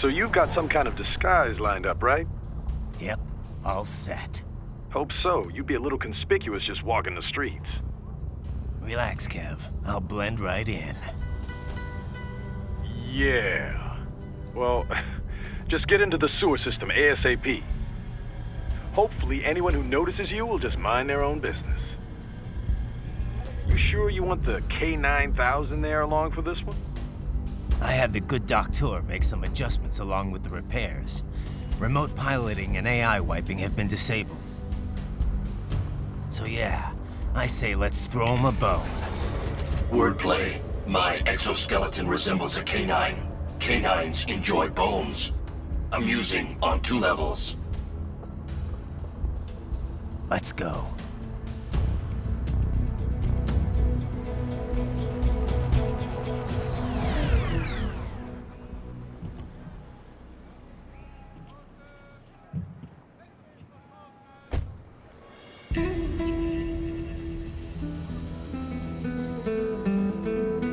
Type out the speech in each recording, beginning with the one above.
So you've got some kind of disguise lined up, right? Yep, all set. Hope so. You'd be a little conspicuous just walking the streets. Relax, Kev. I'll blend right in. Yeah. Well, just get into the sewer system ASAP. Hopefully anyone who notices you will just mind their own business. You sure you want the K9000 there along for this one? I had the good doctor make some adjustments along with the repairs. Remote piloting and AI wiping have been disabled. So yeah, I say let's throw him a bone. Wordplay. My exoskeleton resembles a canine. Canines enjoy bones. Amusing on 2 levels. Let's go.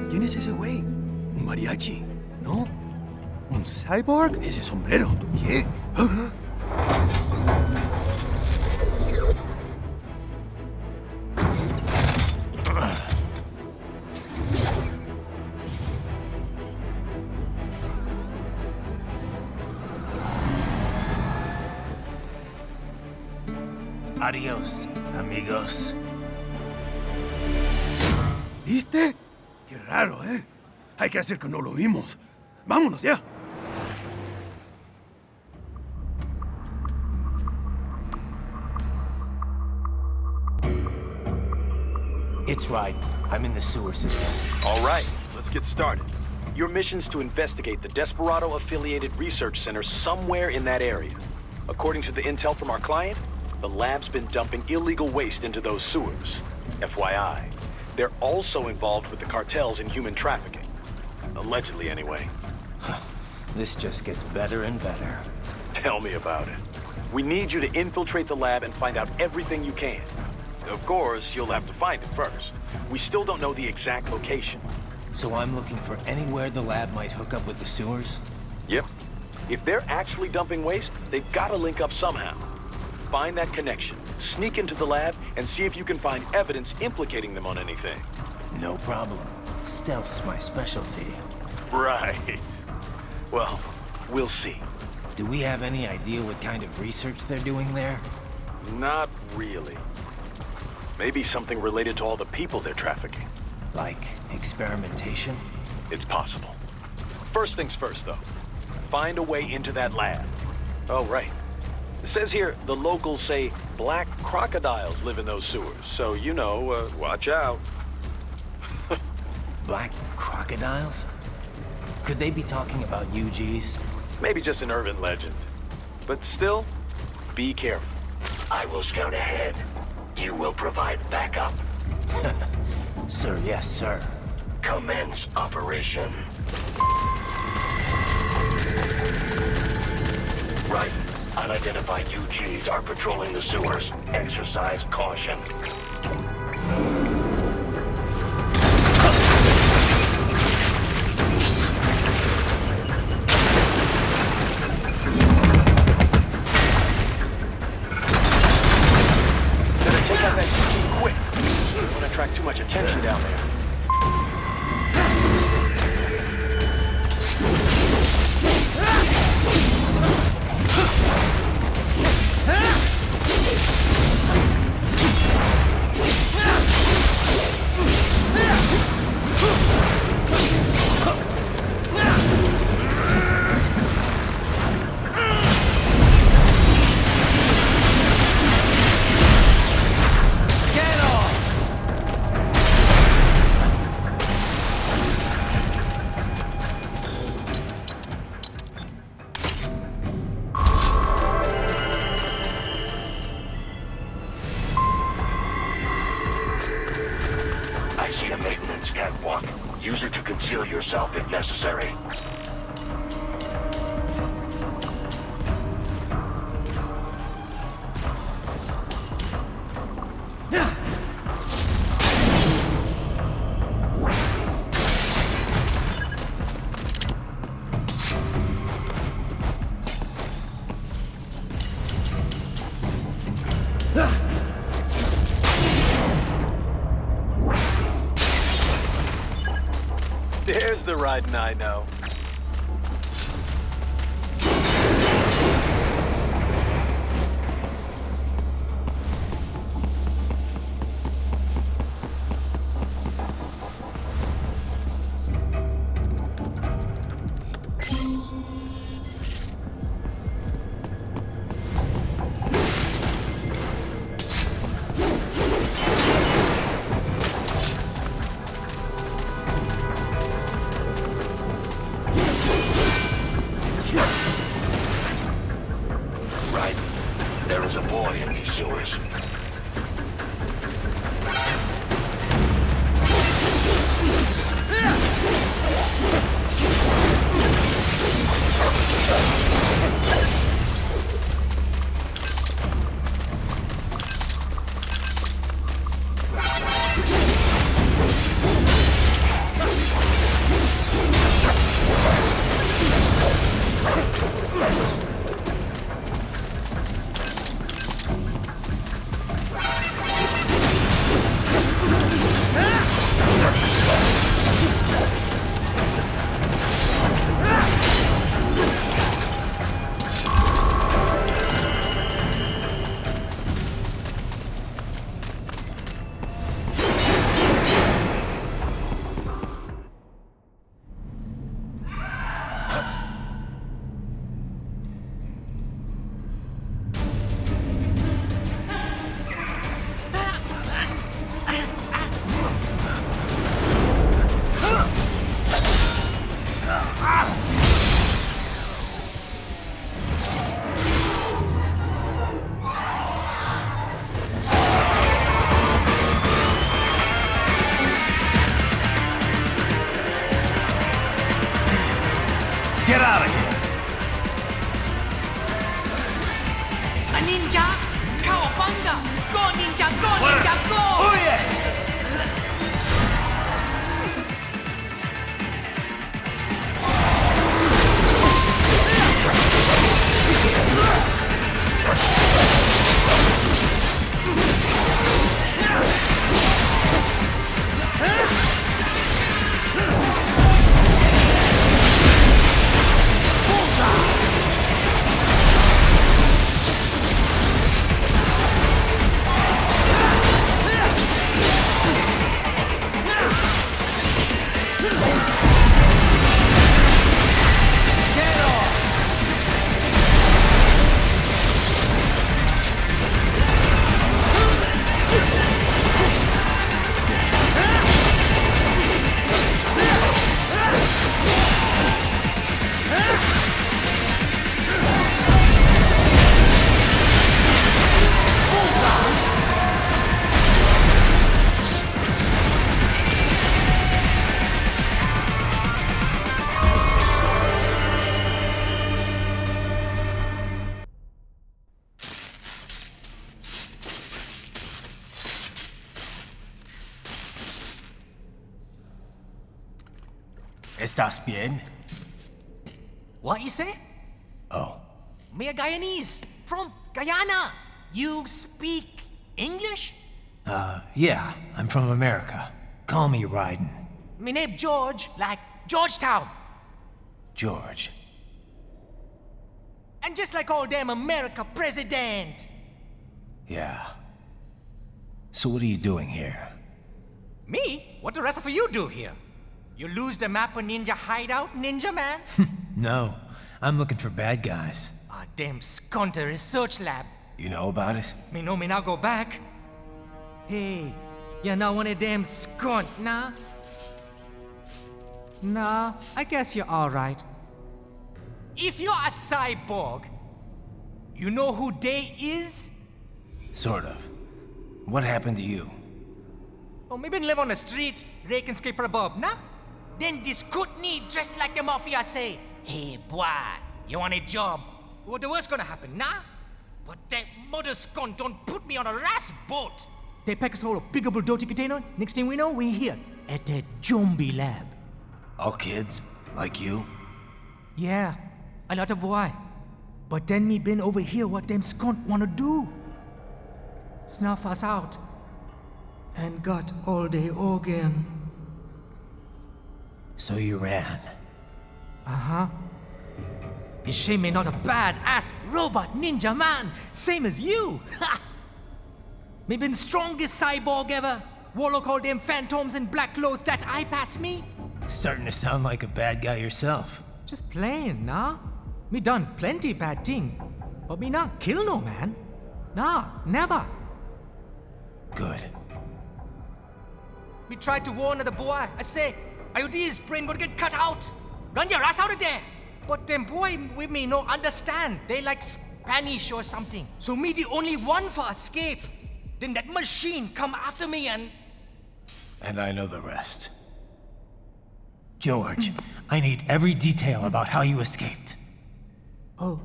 ¿Quién es ese güey? ¿Un mariachi? ¿No? ¿Un cyborg? Ese sombrero. ¿Qué? ¿Ah? Adiós, amigos. ¿Viste? Qué raro, ¿eh? Hay que hacer que no lo vimos. Vámonos ya. It's right. I'm in the sewer system. All right, let's get started. Your mission's to investigate the Desperado-affiliated research center somewhere in that area. According to the intel from our client, the lab's been dumping illegal waste into those sewers. FYI, they're also involved with the cartels in human trafficking. Allegedly, anyway. This just gets better and better. Tell me about it. We need you to infiltrate the lab and find out everything you can. Of course, you'll have to find it first. We still don't know the exact location. So I'm looking for anywhere the lab might hook up with the sewers? Yep. If they're actually dumping waste, they've got to link up somehow. Find that connection, sneak into the lab, and see if you can find evidence implicating them on anything. No problem. Stealth's my specialty. Right. Well, we'll see. Do we have any idea what kind of research they're doing there? Not really. Maybe something related to all the people they're trafficking. Like experimentation? It's possible. First things first, though. Find a way into that lab. Oh, right. It says here the locals say black crocodiles live in those sewers, so you know, watch out. Black crocodiles? Could they be talking about UGs? Maybe just an urban legend. But still, be careful. I will scout ahead. You will provide backup. Sir, yes, sir. Commence operation. Right. Unidentified UGs are patrolling the sewers. Exercise caution. Better take out that UG quick. Don't want to attract too much attention down there. I see a maintenance catwalk. Use it to conceal yourself if necessary. There's the riding I know. There is a boy in these sewers. Get out of here! A ninja! Cowabunga! Go ninja! Go ninja! Go! Oh yeah! ¿Estás bien? What you say? Oh, Me a Guyanese from Guyana. You speak English? yeah, I'm from America. Call me Ryden. Me name George, like Georgetown. George. And just like all damn America president. Yeah. So what are you doing here? Me? What the rest of you do here? You lose the map of Ninja Hideout, Ninja Man? No, I'm looking for bad guys. Ah, damn Skunter research lab. You know about it? Me know me now go back. Hey, you're not one of them skunt, nah? Nah, I guess you're alright. If you're a cyborg, you know who Day is? Sort of. What happened to you? Oh, maybe live on the street, rake and scrape for a bob, nah? Then this Kootenai dressed like the mafia say, hey boy, you want a job? What the worst gonna happen, nah? But that mother skunt don't put me on a ras boat. They pack us all a big old dirty container. Next thing we know, we're here at that zombie lab. All kids? Like you? Yeah, a lot of boy. But then me been over here what them skunt wanna do. Snuff us out. And got all the organ. So you ran. Uh-huh. Is she may not a bad-ass robot ninja man, same as you? Ha! Me been strongest cyborg ever. Warlock all them phantoms in black clothes that eye pass me. Starting to sound like a bad guy yourself. Just playing, nah? Me done plenty bad thing, but me not kill no man. Nah, never. Good. Me tried to warn the boy. I say, IOD's brain gonna get cut out. Run your ass out of there. But them boy with me no understand. They like Spanish or something. So me the only one for escape. Then that machine come after me and... And I know the rest. George, I need every detail about how you escaped. Oh.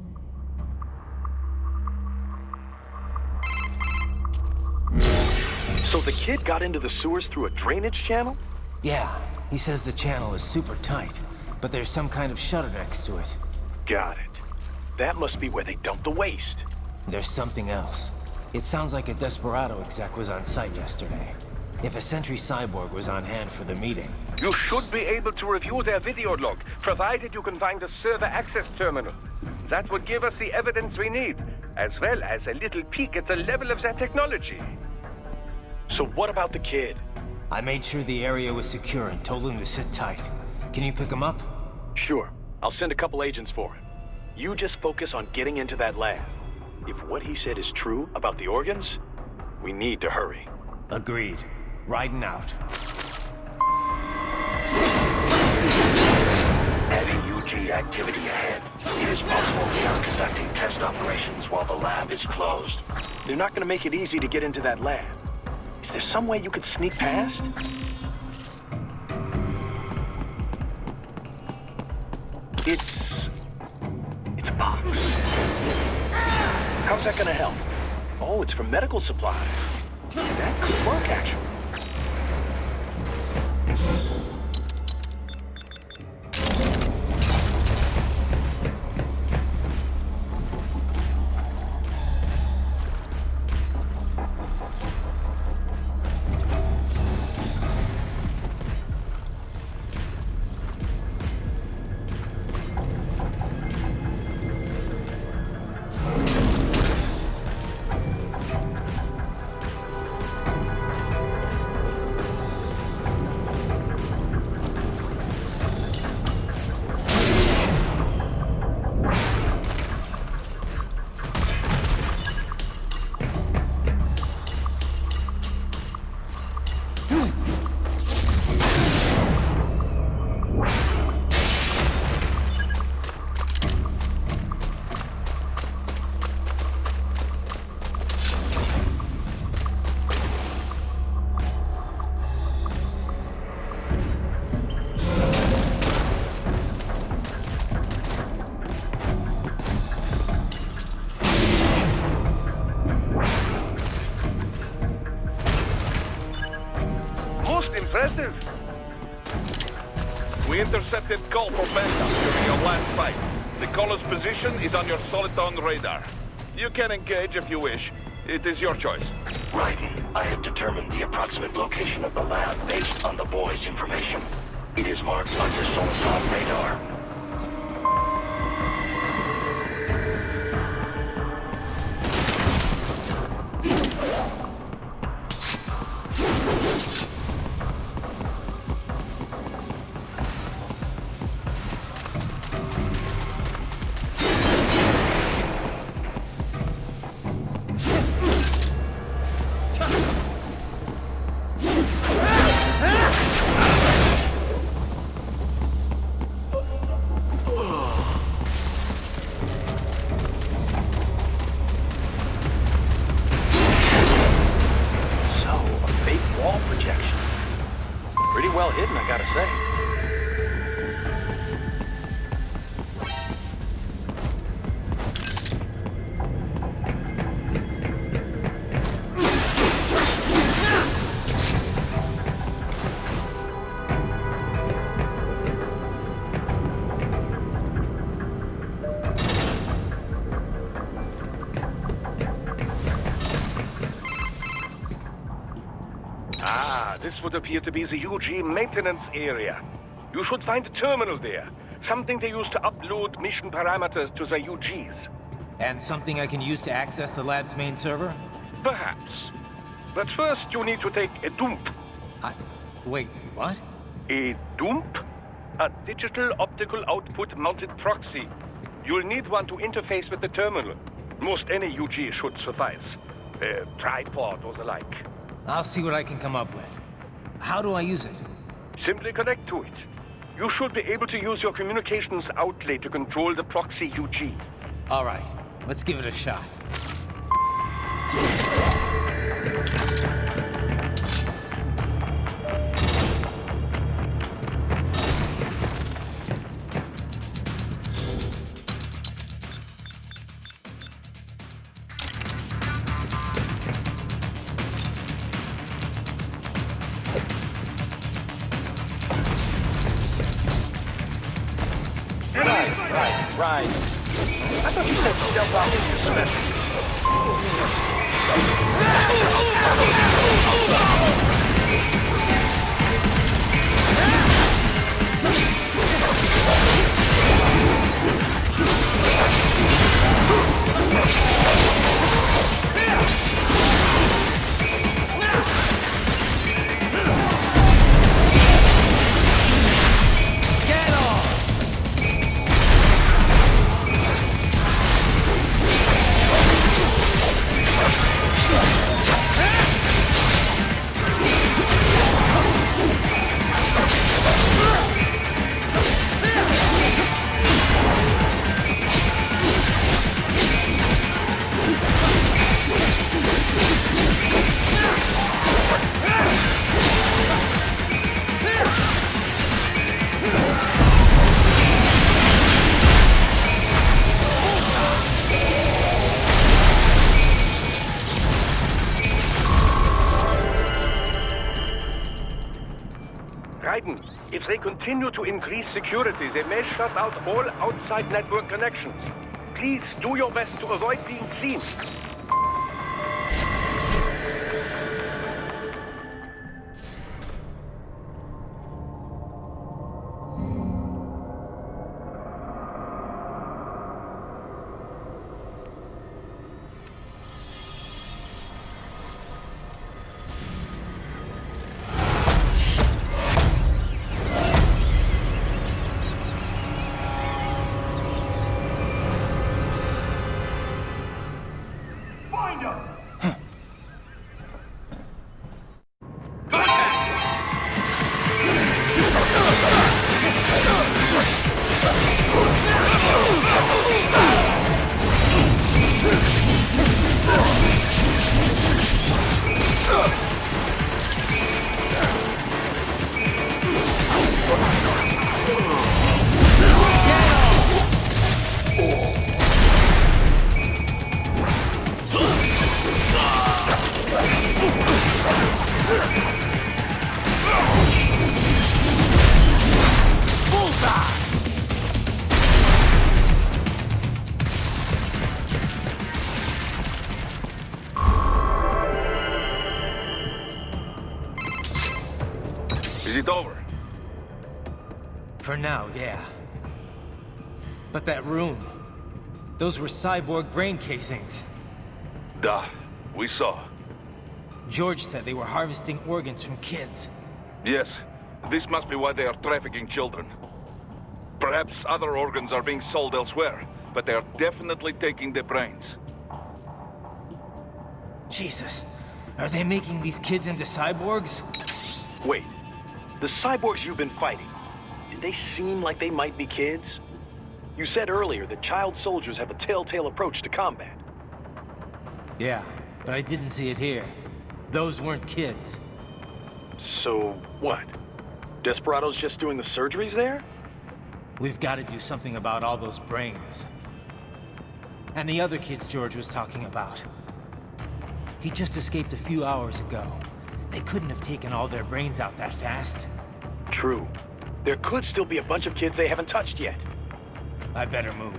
So the kid got into the sewers through a drainage channel? Yeah, he says the channel is super tight, but there's some kind of shutter next to it. Got it. That must be where they dumped the waste. There's something else. It sounds like a Desperado exec was on site yesterday. If a Sentry Cyborg was on hand for the meeting. You should be able to review their video log, provided you can find a server access terminal. That would give us the evidence we need, as well as a little peek at the level of their technology. So what about the kid? I made sure the area was secure and told him to sit tight. Can you pick him up? Sure. I'll send a couple agents for him. You just focus on getting into that lab. If what he said is true about the organs, we need to hurry. Agreed. Riding out. Heavy UG activity ahead. It is possible we are conducting test operations while the lab is closed. They're not gonna make it easy to get into that lab. Is there some way you could sneak past? It's a box. How's that gonna help? Oh, it's for medical supplies. That could work, actually. Impressive. We intercepted call for backup during your last fight. The caller's position is on your Soliton radar. You can engage if you wish. It is your choice. Raiden, I have determined the approximate location of the lab based on the boy's information. It is marked on your Soliton radar. Well hidden, I gotta say. This would appear to be the UG maintenance area. You should find a terminal there. Something they use to upload mission parameters to the UGs. And something I can use to access the lab's main server? Perhaps. But first you need to take a dump. Wait, what? A dump? A digital optical output mounted proxy. You'll need one to interface with the terminal. Most any UG should suffice. A tripod or the like. I'll see what I can come up with. How do I use it? Simply connect to it. You should be able to use your communications outlay to control the proxy UG. All right, let's give it a shot. Right. I thought you said stealth out was your specialty. If they continue to increase security, they may shut out all outside network connections. Please do your best to avoid being seen. Is it over? For now, yeah. But that room, those were cyborg brain casings. Duh, we saw. George said they were harvesting organs from kids. Yes, this must be why they are trafficking children. Perhaps other organs are being sold elsewhere, but they are definitely taking the brains. Jesus, are they making these kids into cyborgs? Wait, the cyborgs you've been fighting, did they seem like they might be kids? You said earlier that child soldiers have a telltale approach to combat. Yeah, but I didn't see it here. Those weren't kids. So, what? Desperado's just doing the surgeries there? We've got to do something about all those brains. And the other kids George was talking about. He just escaped a few hours ago. They couldn't have taken all their brains out that fast. True. There could still be a bunch of kids they haven't touched yet. I better move.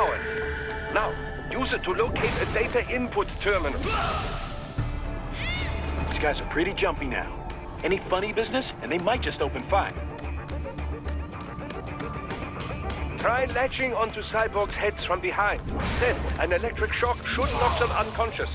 powers. Now, use it to locate a data input terminal. These guys are pretty jumpy now. Any funny business, and they might just open fire. Try latching onto cyborgs' heads from behind. Then, an electric shock should knock them unconscious.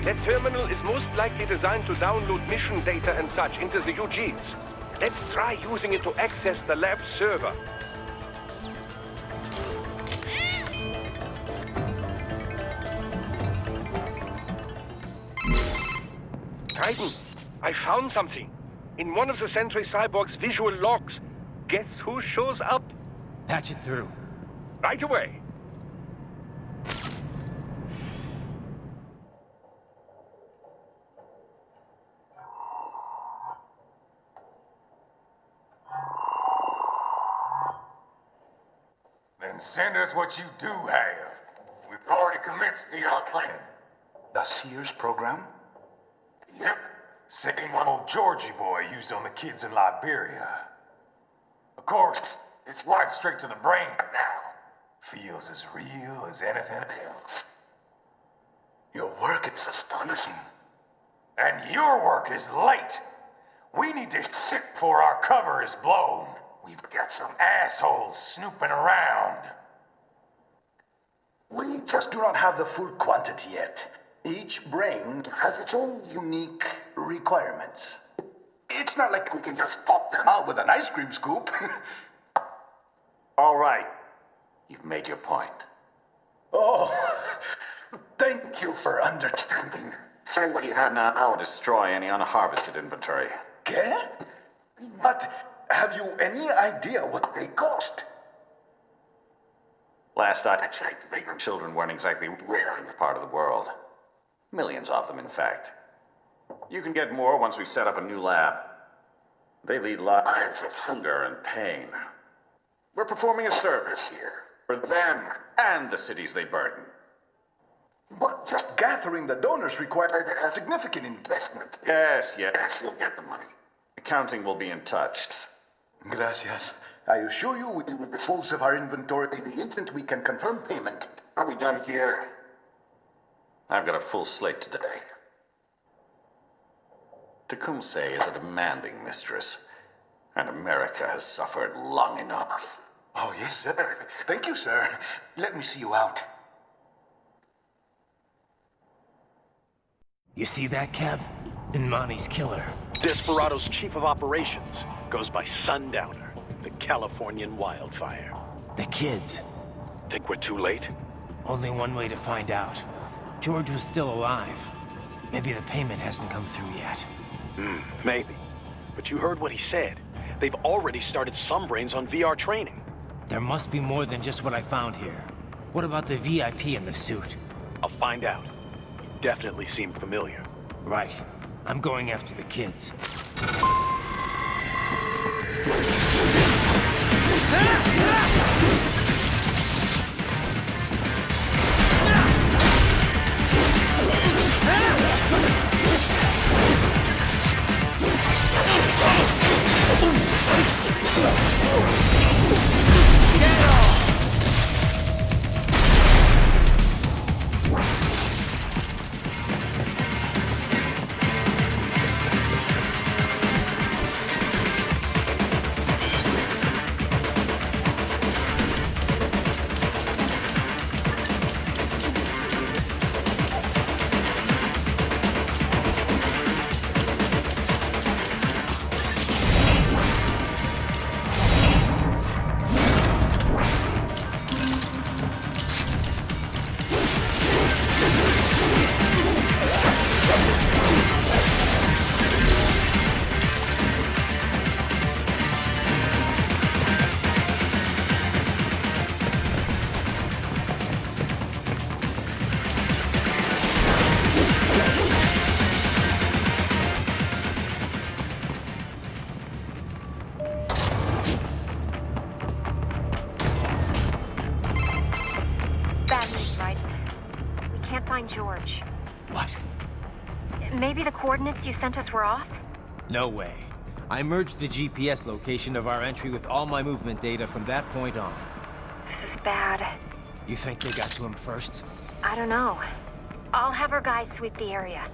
That terminal is most likely designed to download mission data and such into the UGs. Let's try using it to access the lab server. Titan, I found something. In one of the Sentry Cyborg's visual logs. Guess who shows up? Patch it through. Right away. Then send us what you do have. We've already commenced the planning. The Sears program? Yep. Same one old Georgie boy used on the kids in Liberia. Of course, it's right straight to the brain now. Feels as real as anything else. Your work is astonishing. And your work is late. We need to shit before our cover is blown. We've got some assholes snooping around. We just do not have the full quantity yet. Each brain has its own unique requirements. It's not like we can just pop them out with an ice cream scoop. All right. You've made your point. Oh, thank you for understanding. Say what you have now. I'll destroy any unharvested inventory. Okay? But have you any idea what they cost? Last I checked, the children weren't exactly rare in this part of the world. Millions of them, in fact. You can get more once we set up a new lab. They lead lives of hunger and pain. We're performing a service here for them and the cities they burden. But just gathering the donors required a significant investment. Yes, you'll get the money. Accounting will be in touch. Gracias. I assure you we will dispose of our inventory the instant we can confirm payment. Are we done here? I've got a full slate today. Tecumseh is a demanding mistress, and America has suffered long enough. Oh, yes, sir. Thank you, sir. Let me see you out. You see that, Kev? Imani's killer. Desperado's chief of operations goes by Sundowner, the Californian wildfire. The kids. Think we're too late? Only one way to find out. George was still alive. Maybe the payment hasn't come through yet. Maybe. But you heard what he said. They've already started some brains on VR training. There must be more than just what I found here. What about the VIP in the suit? I'll find out. You definitely seem familiar. Right. I'm going after the kids. George. What? Maybe the coordinates you sent us were off? No way. I merged the GPS location of our entry with all my movement data from that point on. This is bad. You think they got to him first? I don't know. I'll have our guys sweep the area.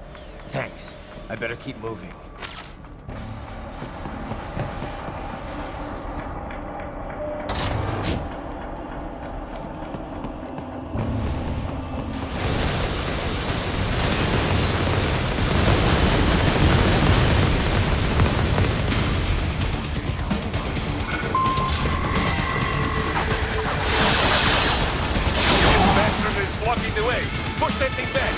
Thanks. I better keep moving. Blocking the way. Push that thing back.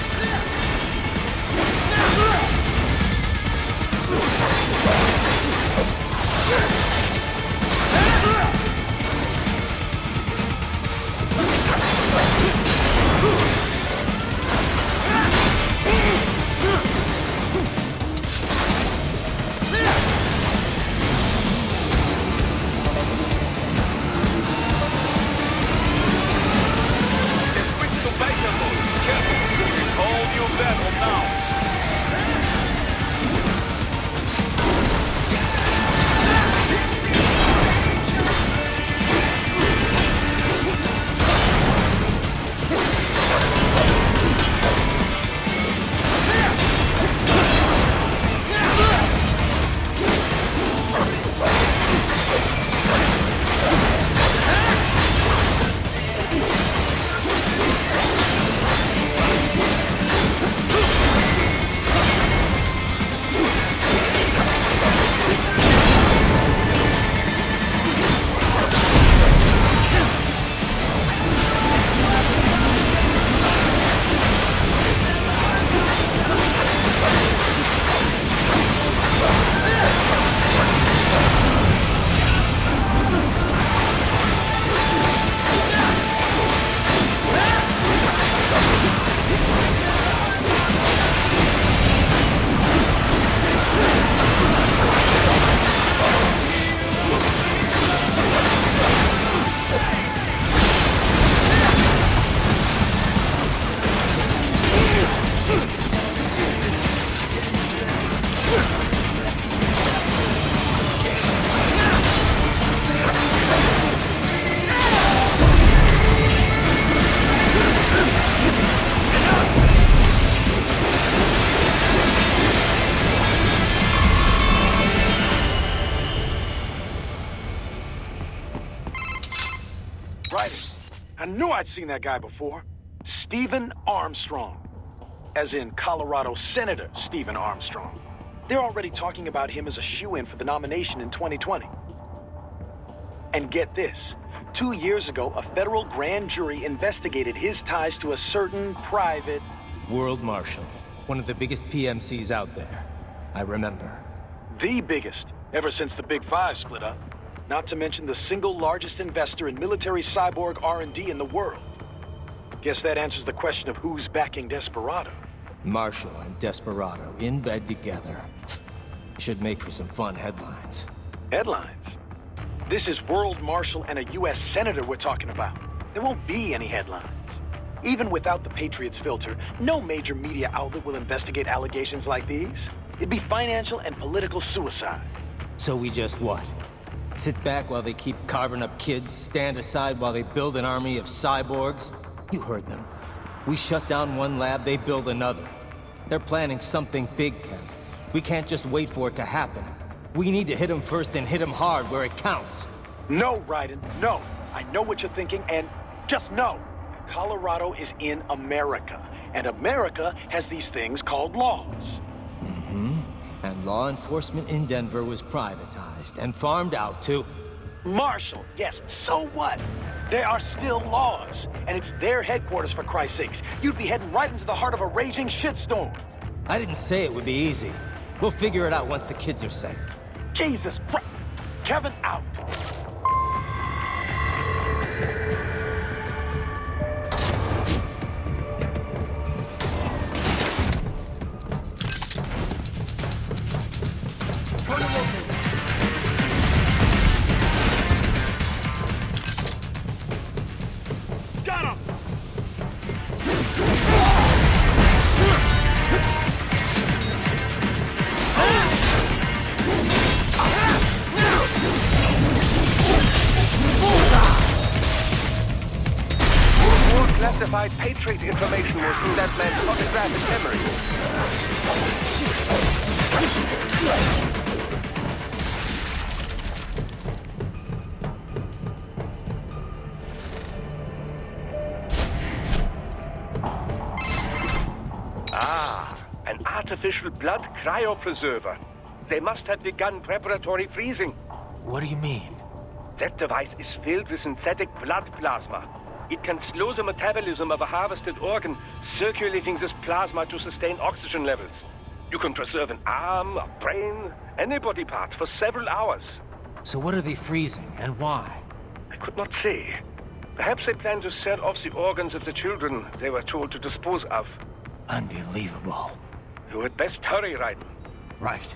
I knew I'd seen that guy before. Stephen Armstrong. As in Colorado Senator Stephen Armstrong. They're already talking about him as a shoo-in for the nomination in 2020. And get this. 2 years ago, a federal grand jury investigated his ties to a certain private... World Marshal. One of the biggest PMCs out there. I remember. The biggest, ever since the Big Five split up. Not to mention the single largest investor in military cyborg R&D in the world. Guess that answers the question of who's backing Desperado. Marshall and Desperado in bed together. Should make for some fun headlines. Headlines? This is World Marshal and a U.S. Senator we're talking about. There won't be any headlines. Even without the Patriots filter, no major media outlet will investigate allegations like these. It'd be financial and political suicide. So we just what? Sit back while they keep carving up kids, stand aside while they build an army of cyborgs? You heard them. We shut down one lab, they build another. They're planning something big, Kev. We can't just wait for it to happen. We need to hit them first and hit them hard where it counts. No, Raiden, no. I know what you're thinking, and just know. Colorado is in America, and America has these things called laws. Mm-hmm. And law enforcement in Denver was privatized and farmed out to... Marshall, yes, so what? There are still laws, and it's their headquarters, for Christ's sakes. You'd be heading right into the heart of a raging shitstorm. I didn't say it would be easy. We'll figure it out once the kids are safe. Jesus Christ. Kevin, out. Got him! classified page rate information was in that man's photographic memory. An artificial blood cryopreserver. They must have begun preparatory freezing. What do you mean? That device is filled with synthetic blood plasma. It can slow the metabolism of a harvested organ, circulating this plasma to sustain oxygen levels. You can preserve an arm, a brain, any body part for several hours. So what are they freezing, and why? I could not say. Perhaps they plan to sell off the organs of the children they were told to dispose of. Unbelievable. You had best hurry, Raiden. Right.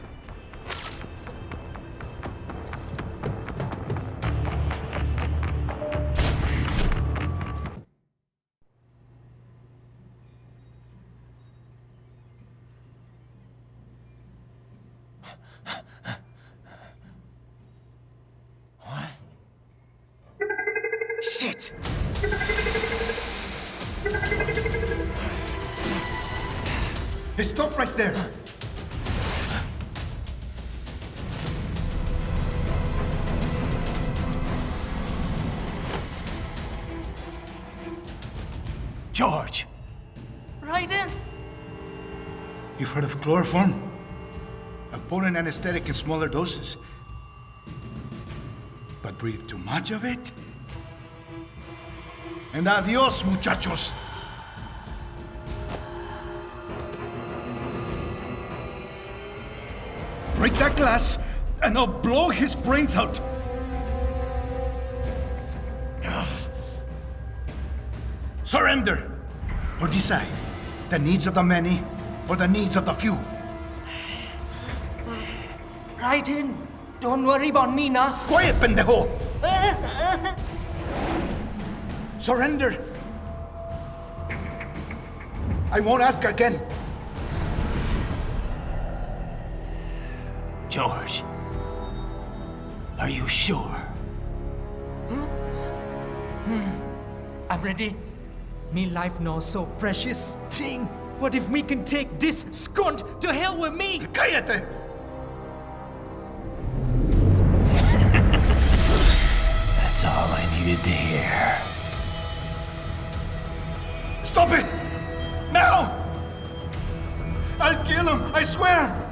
What? Shit! Hey, stop right there! George! Raiden! You've heard of chloroform? A potent anesthetic in smaller doses. But breathe too much of it? And adios, muchachos! Break that glass, and I'll blow his brains out! Surrender! Or decide. The needs of the many, or the needs of the few. Raiden, don't worry about me, nah. Quiet, pendejo! Surrender! I won't ask again. George, are you sure? I'm ready. Me life now so precious thing. What if me can take this skunt to hell with me? Cállate! That's all I needed to hear. Stop it! Now! I'll kill him, I swear!